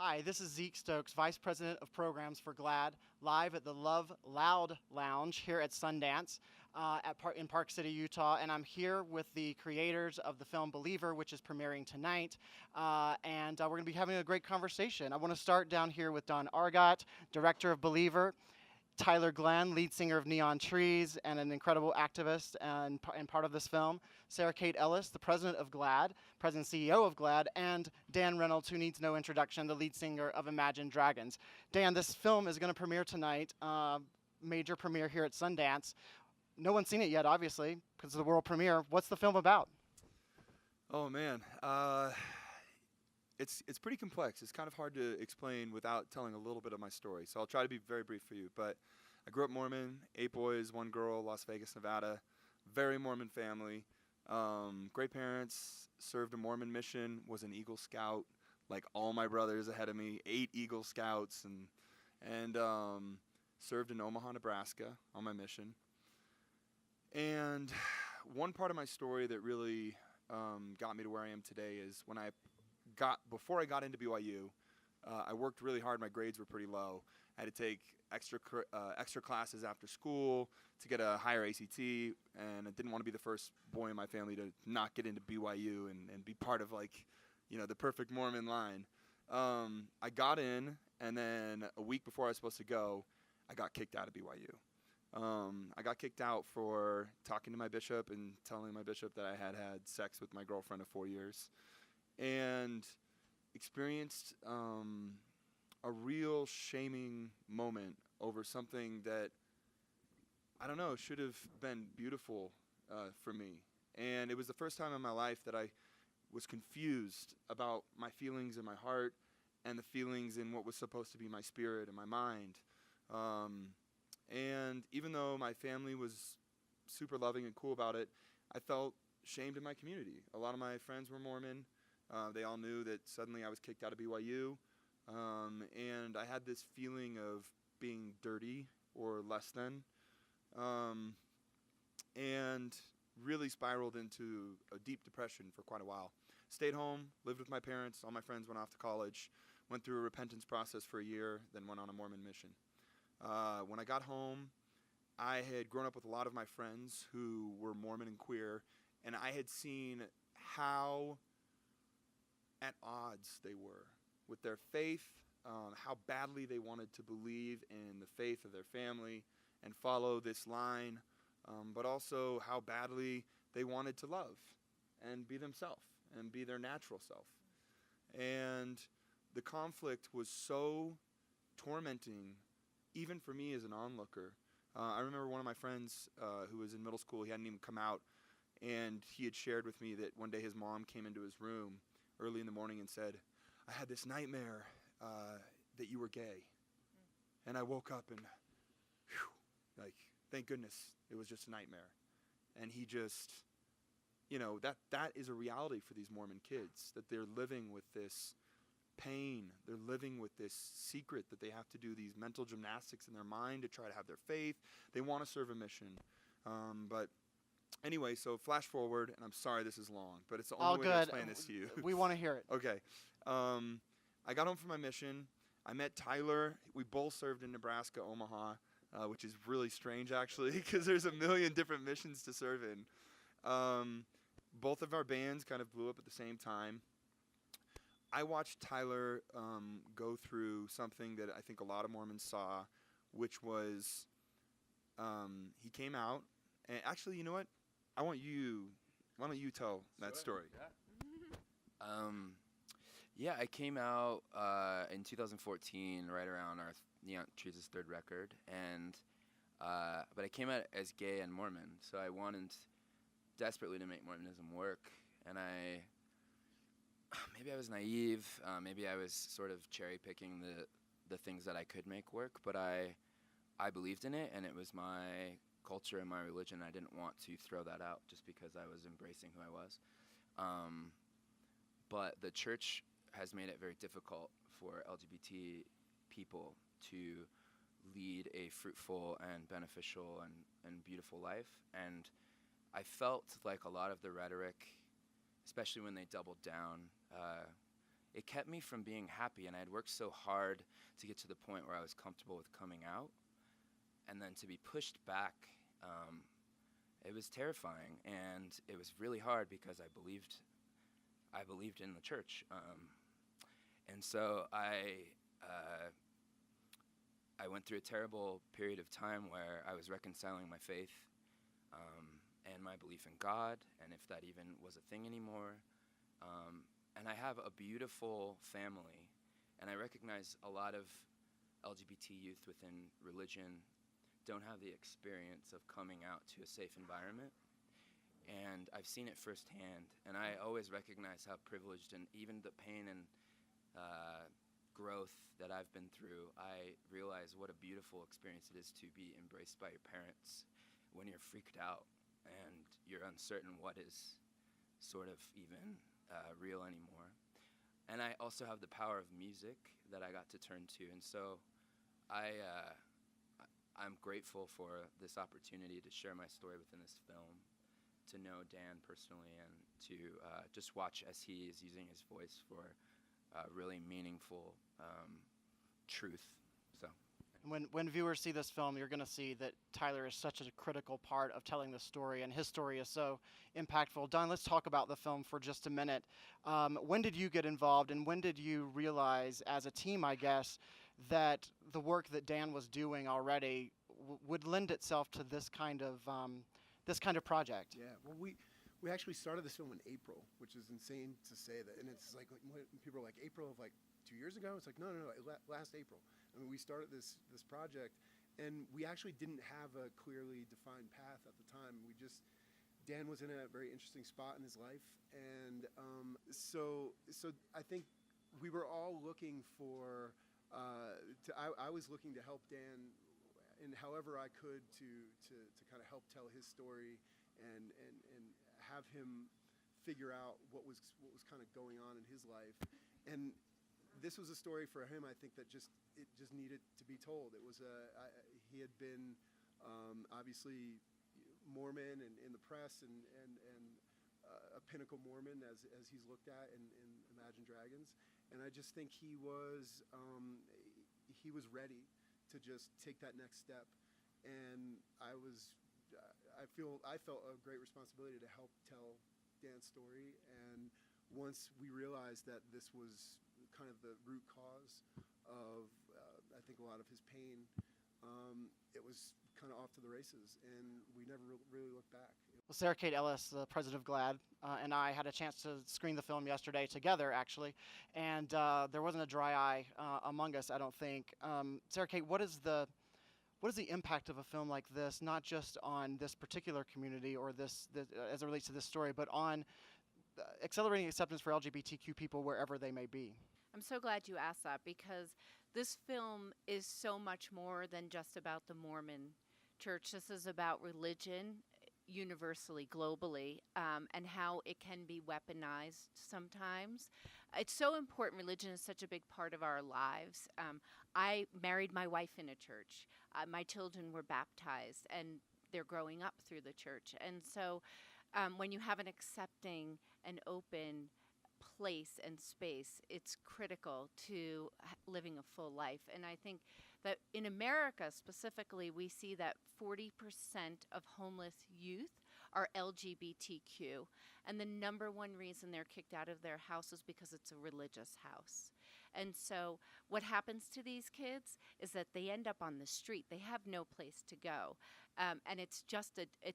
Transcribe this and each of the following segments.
Hi, this is Zeke Stokes, Vice President of Programs for GLAAD, live at the Love Loud Lounge here at Sundance in Park City, Utah. And I'm here with the creators of the film Believer, which is premiering tonight. And we're going to be having a great conversation. I want to start down here with Don Argott, director of Believer, Tyler Glenn, lead singer of Neon Trees and an incredible activist and part of this film, Sarah Kate Ellis, the president of GLAAD, president and CEO of GLAAD, and Dan Reynolds, who needs no introduction, the lead singer of Imagine Dragons. Dan, this film is going to premiere tonight, major premiere here at Sundance. No one's seen it yet, obviously, because of the world premiere. What's the film about? Oh man, it's pretty complex. It's kind of hard to explain without telling a little bit of my story. So I'll try to be very brief for you. But I grew up Mormon, 8 boys, 1 girl, Las Vegas, Nevada. Very Mormon family. Great parents. Served a Mormon mission. Was an Eagle Scout, like all my brothers ahead of me. 8 Eagle Scouts, and served in Omaha, Nebraska on my mission. And one part of my story that really got me to where I am today is when before I got into BYU, I worked really hard. My grades were pretty low. I had to take extra classes after school to get a higher ACT, and I didn't want to be the first boy in my family to not get into BYU and be part of, like, the perfect Mormon line. I got in, and then a week before I was supposed to go, I got kicked out of BYU. I got kicked out for talking to my bishop and telling my bishop that I had had sex with my girlfriend of 4 years, and experienced a real shaming moment over something that, I don't know, should have been beautiful for me. And it was the first time in my life that I was confused about my feelings in my heart and the feelings in what was supposed to be my spirit and my mind. And even though my family was super loving and cool about it, I felt shamed in my community. A lot of my friends were Mormon. They all knew that suddenly I was kicked out of BYU. And I had this feeling of being dirty or less than. And really spiraled into a deep depression for quite a while. Stayed home, lived with my parents. All my friends went off to college. Went through a repentance process for a year, then went on a Mormon mission. When I got home, I had grown up with a lot of my friends who were Mormon and queer, and I had seen how at odds they were with their faith, how badly they wanted to believe in the faith of their family and follow this line, but also how badly they wanted to love and be themselves and be their natural self. And the conflict was so tormenting, even for me as an onlooker. I remember one of my friends who was in middle school, he hadn't even come out, and he had shared with me that one day his mom came into his room early in the morning and said, "I had this nightmare that you were gay." And I woke up and, thank goodness it was just a nightmare. And he just, that is a reality for these Mormon kids, that they're living with this pain. They're living with this secret that they have to do these mental gymnastics in their mind to try to have their faith. They want to serve a mission. But anyway, so flash forward, and I'm sorry this is long, but it's the only way to explain this to you. We want to hear it. Okay. I got home from my mission. I met Tyler. We both served in Nebraska, Omaha, which is really strange, actually, because there's a million different missions to serve in. Both of our bands kind of blew up at the same time. I watched Tyler go through something that I think a lot of Mormons saw, which was he came out, and actually, you know what? Why don't you tell that story? Yeah, I came out in 2014, right around our Neon Trees' 3rd record, and but I came out as gay and Mormon, so I wanted desperately to make Mormonism work, and maybe I was naive, maybe I was sort of cherry-picking the things that I could make work, but I believed in it, and it was my culture and my religion. I didn't want to throw that out just because I was embracing who I was. But the church has made it very difficult for LGBT people to lead a fruitful and beneficial and beautiful life. And I felt like a lot of the rhetoric, especially when they doubled down it kept me from being happy, and I had worked so hard to get to the point where I was comfortable with coming out, and then to be pushed back, it was terrifying, and it was really hard because I believed in the church, and so I went through a terrible period of time where I was reconciling my faith and my belief in God, and if that even was a thing anymore. And I have a beautiful family, and I recognize a lot of LGBT youth within religion don't have the experience of coming out to a safe environment. And I've seen it firsthand, and I always recognize how privileged, and even the pain and growth that I've been through, I realize what a beautiful experience it is to be embraced by your parents when you're freaked out and you're uncertain what is sort of even real anymore. And I also have the power of music that I got to turn to, and so I'm grateful for this opportunity to share my story within this film, to know Dan personally, and to just watch as he is using his voice for really meaningful truth. So. When viewers see this film, you're going to see that Tyler is such a critical part of telling the story, and his story is so impactful. Don, let's talk about the film for just a minute. When did you get involved, and when did you realize, as a team, I guess, that the work that Dan was doing already would lend itself to this kind of project? Yeah, well, we actually started this film in April, which is insane to say that. And it's like, when people are like, April of like 2 years ago? It's like, no, last April. I mean, we started this project, and we actually didn't have a clearly defined path at the time. Dan was in a very interesting spot in his life, and so I think we were all looking for, I was looking to help Dan in however I could to kind of help tell his story and have him figure out what was kind of going on in his life. And this was a story for him, I think, that just needed to be told. It was he had been obviously Mormon and in the press, and a pinnacle Mormon as he's looked at in Imagine Dragons. And I just think he was ready to just take that next step. And I felt a great responsibility to help tell Dan's story. And once we realized that this was kind of the root cause of, I think, a lot of his pain, it was kind of off to the races, and we never really looked back. Well, Sarah Kate Ellis, the president of GLAAD, and I had a chance to screen the film yesterday together, actually, and there wasn't a dry eye among us, I don't think. Sarah Kate, what is the impact of a film like this, not just on this particular community or this as it relates to this story, but on accelerating acceptance for LGBTQ people wherever they may be? I'm so glad you asked that, because this film is so much more than just about the Mormon church. This is about religion universally, globally, and how it can be weaponized sometimes. It's so important. Religion is such a big part of our lives. I married my wife in a church. My children were baptized, and they're growing up through the church. And so when you have an accepting and open place and space, it's critical to living a full life. And I think that in America specifically, we see that 40% of homeless youth are LGBTQ, and the number one reason they're kicked out of their house is because it's a religious house. And so what happens to these kids is that they end up on the street. They have no place to go. And it's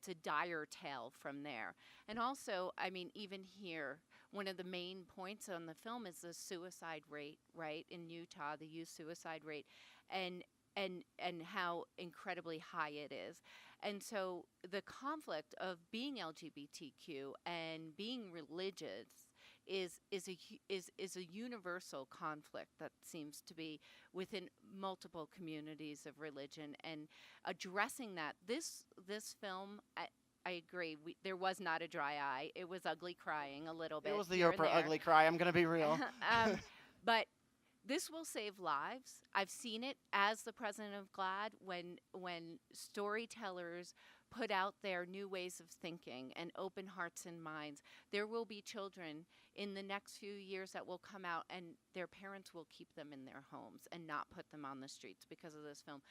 a dire tale from there. And also, I mean, even here, one of the main points on the film is the suicide rate, right, in Utah, the youth suicide rate, and how incredibly high it is. And so the conflict of being LGBTQ and being religious is a universal conflict that seems to be within multiple communities of religion, and addressing that. This film, I agree. There was not a dry eye. It was ugly crying a little bit. It was the here and Oprah there. ugly cry. I'm going to be real. But this will save lives. I've seen it as the president of GLAAD when storytellers put out there new ways of thinking and open hearts and minds. There will be children in the next few years that will come out and their parents will keep them in their homes and not put them on the streets because of this film.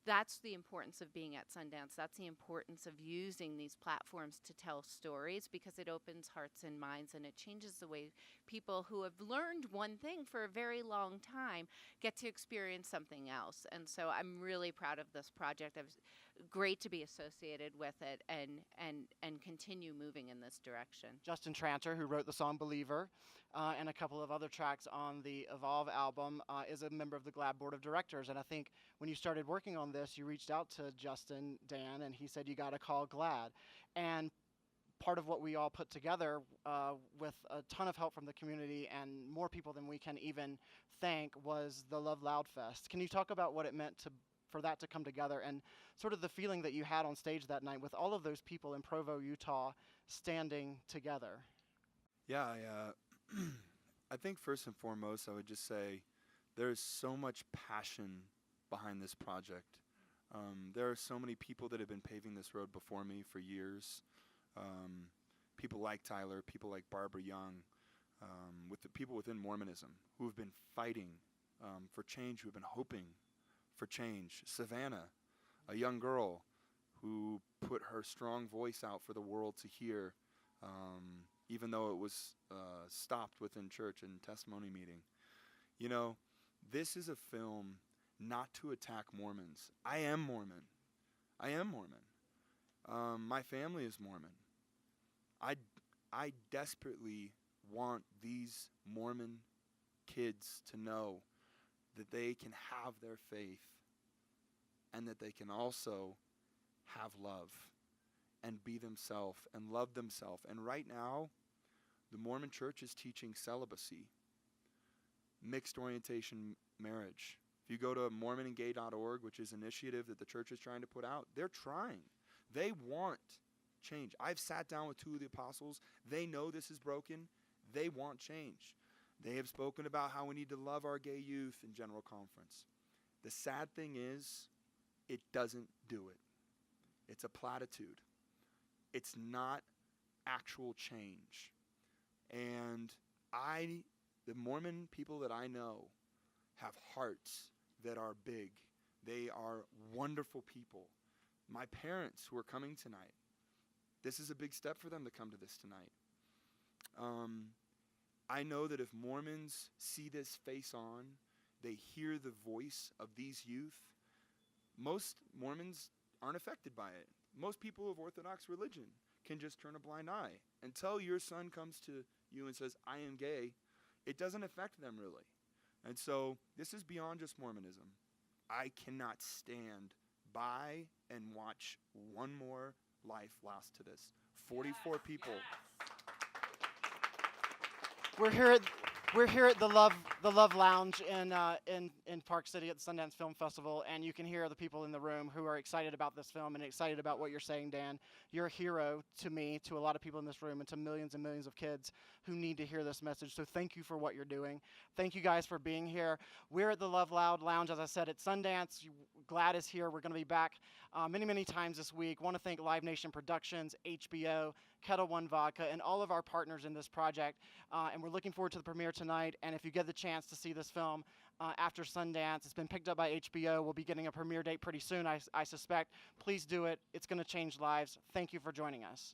That's the importance of being at Sundance. That's the importance of using these platforms to tell stories, because it opens hearts and minds and it changes the way people who have learned one thing for a very long time get to experience something else. And so I'm really proud of this project. It was great to be associated with it and continue moving in this direction. Justin Tranter, who wrote the song Believer and a couple of other tracks on the Evolve album, is a member of the GLAAD board of directors. And I think when you started working on this, you reached out to Justin, Dan, and he said, you got to call GLAAD. And part of what we all put together with a ton of help from the community and more people than we can even thank was the Love Loud Fest. Can you talk about what it meant for that to come together and sort of the feeling that you had on stage that night with all of those people in Provo, Utah standing together? Yeah, I think first and foremost, I would just say there's so much passion behind this project. There are so many people that have been paving this road before me for years. People like Tyler, people like Barbara Young, with the people within Mormonism who have been fighting for change, who have been hoping for change. Savannah, a young girl who put her strong voice out for the world to hear, even though it was stopped within church and testimony meeting. You know, this is a film not to attack Mormons. I am Mormon. My family is Mormon. I desperately want these Mormon kids to know that they can have their faith and that they can also have love and be themselves and love themselves. And right now, the Mormon church is teaching celibacy, mixed orientation marriage. If you go to mormonandgay.org, which is an initiative that the church is trying to put out, they're trying. They want change. I've sat down with two of the apostles. They know this is broken. They want change. They have spoken about how we need to love our gay youth in General Conference. The sad thing is, it doesn't do it. It's a platitude. It's not actual change. And the Mormon people that I know have hearts that are big. They are wonderful people. My parents who are coming tonight, this is a big step for them to come to this tonight. I know that if Mormons see this face on, they hear the voice of these youth, most Mormons aren't affected by it. Most people of Orthodox religion can just turn a blind eye. Until your son comes to you and says, I am gay, it doesn't affect them really. And so this is beyond just Mormonism. I cannot stand by and watch one more life lost to this. 44 people. We're here at the Love Lounge in Park City at the Sundance Film Festival, and you can hear the people in the room who are excited about this film and excited about what you're saying, Dan. You're a hero to me, to a lot of people in this room, and to millions and millions of kids who need to hear this message. So thank you for what you're doing. Thank you guys for being here. We're at the Love Loud Lounge, as I said, at Sundance. GLAAD is here. We're going to be back many, many times this week. Want to thank Live Nation Productions, HBO, Kettle One Vodka, and all of our partners in this project. And we're looking forward to the premiere tonight. And if you get the chance to see this film after Sundance, it's been picked up by HBO. We'll be getting a premiere date pretty soon, I suspect. Please do it. It's going to change lives. Thank you for joining us.